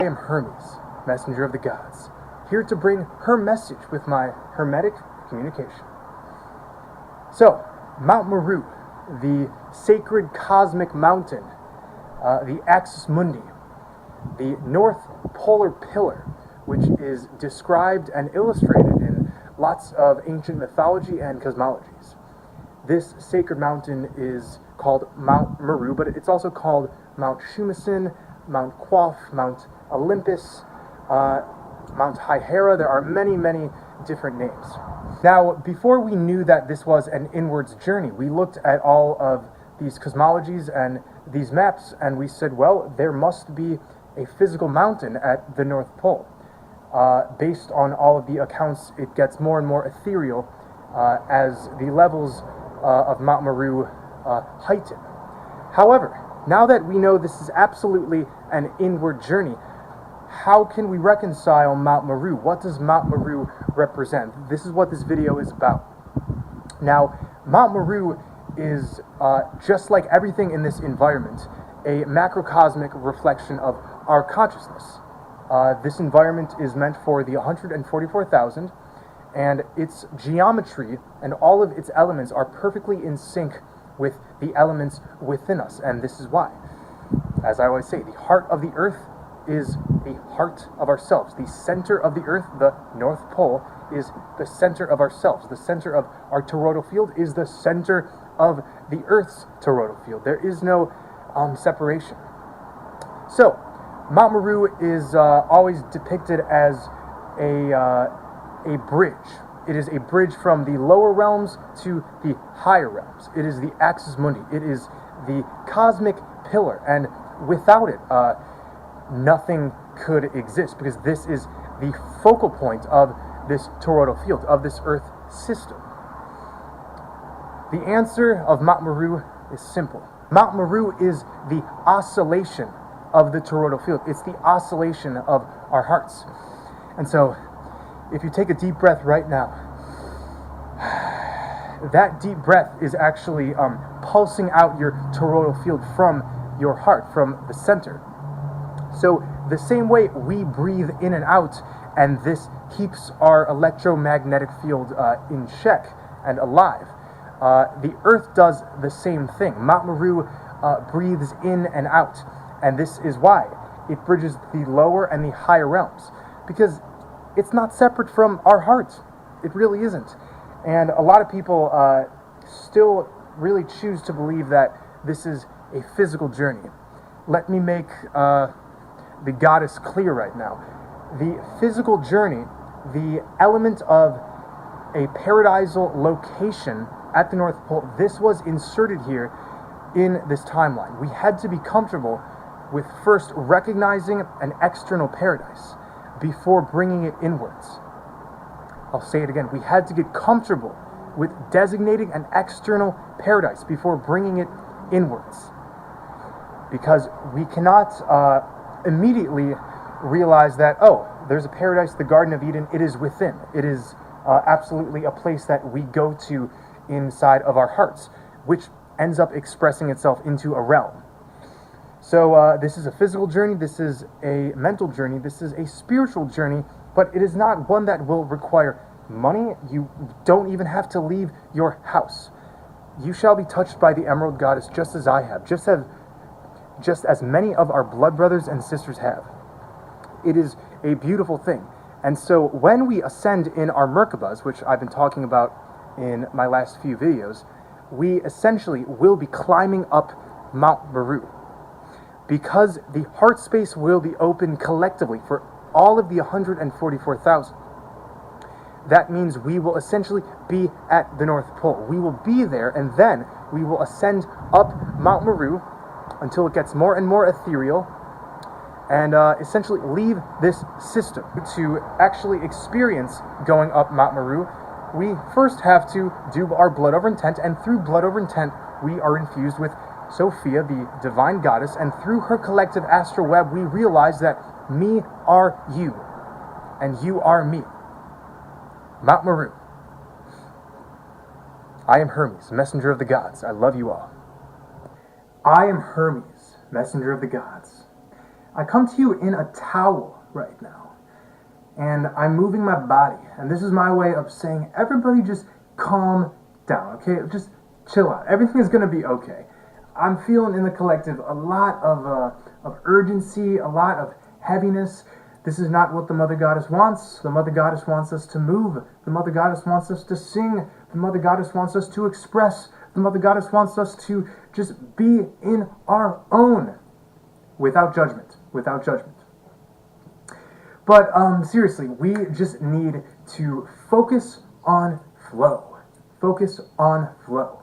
I am Hermes, messenger of the gods, here to bring her message with my hermetic communication. So, Mount Meru, the sacred cosmic mountain, the Axis Mundi, the North Polar Pillar, which is described and illustrated in lots of ancient mythology and cosmologies. This sacred mountain is called Mount Meru, but it's also called Mount Shumasin, Mount Quoth, Mount Olympus, Mount Hihera. There are many, many different names. Now, before we knew that this was an inwards journey, we looked at all of these cosmologies and these maps, and we said, well, there must be a physical mountain at the North Pole. Based on all of the accounts, it gets more and more ethereal as the levels of Mount Meru heighten. However, now that we know this is absolutely an inward journey, how can we reconcile Mount Meru? What does Mount Meru represent? This is what this video is about. Now, Mount Meru is, just like everything in this environment, a macrocosmic reflection of our consciousness. This environment is meant for the 144,000, and its geometry and all of its elements are perfectly in sync with the elements within us, and this is why. As I always say, the heart of the earth is the heart of ourselves. The center of the earth, the North Pole, is the center of ourselves. The center of our toroidal field is the center of the earth's toroidal field. There is no separation. So, Mount Meru is always depicted as a bridge. It is a bridge from the lower realms to the higher realms. It is the Axis Mundi. It is the cosmic pillar, and without it, nothing could exist, because this is the focal point of this toroidal field, of this Earth system. The answer of Mount Meru is simple. Mount Meru is the oscillation of the toroidal field. It's the oscillation of our hearts. And so, if you take a deep breath right now, that deep breath is actually pulsing out your toroidal field from your heart, from the center. So the same way we breathe in and out, and this keeps our electromagnetic field in check and alive, the Earth does the same thing. Mount Meru breathes in and out, and this is why it bridges the lower and the higher realms, because it's not separate from our heart. It really isn't. And a lot of people still really choose to believe that this is a physical journey. Let me make the goddess clear right now. The physical journey, the element of a paradisal location at the North Pole, this was inserted here in this timeline. We had to be comfortable with first recognizing an external paradise before bringing it inwards. I'll say it again. We had to get comfortable with designating an external paradise before bringing it inwards, because we cannot immediately realize that, oh, there's a paradise, the Garden of Eden, it is within. It is absolutely a place that we go to inside of our hearts, which ends up expressing itself into a realm. So this is a physical journey, this is a mental journey, this is a spiritual journey, but it is not one that will require money. You don't even have to leave your house. You shall be touched by the Emerald Goddess just as I have, just as many of our blood brothers and sisters have. It is a beautiful thing. And so when we ascend in our Merkabas, which I've been talking about in my last few videos, we essentially will be climbing up Mount Meru, because the heart space will be open collectively for all of the 144,000. That means we will essentially be at the North Pole. We will be there, and then we will ascend up Mount Meru until it gets more and more ethereal, and essentially leave this system. To actually experience going up Mount Meru, we first have to do our blood over intent, and through blood over intent, we are infused with Sophia, the divine goddess, and through her collective astral web, we realize that me are you, and you are me. Mount Meru. I am Hermes, messenger of the gods. I love you all. I am Hermes, messenger of the gods. I come to you in a towel right now, and I'm moving my body, and this is my way of saying, everybody just calm down, okay? Just chill out. Everything is going to be okay. I'm feeling in the collective a lot of urgency, a lot of heaviness. This is not what the Mother Goddess wants. The Mother Goddess wants us to move. The Mother Goddess wants us to sing. The Mother Goddess wants us to express. The Mother Goddess wants us to just be in our own, without judgment, without judgment. But seriously, we just need to focus on flow. Focus on flow.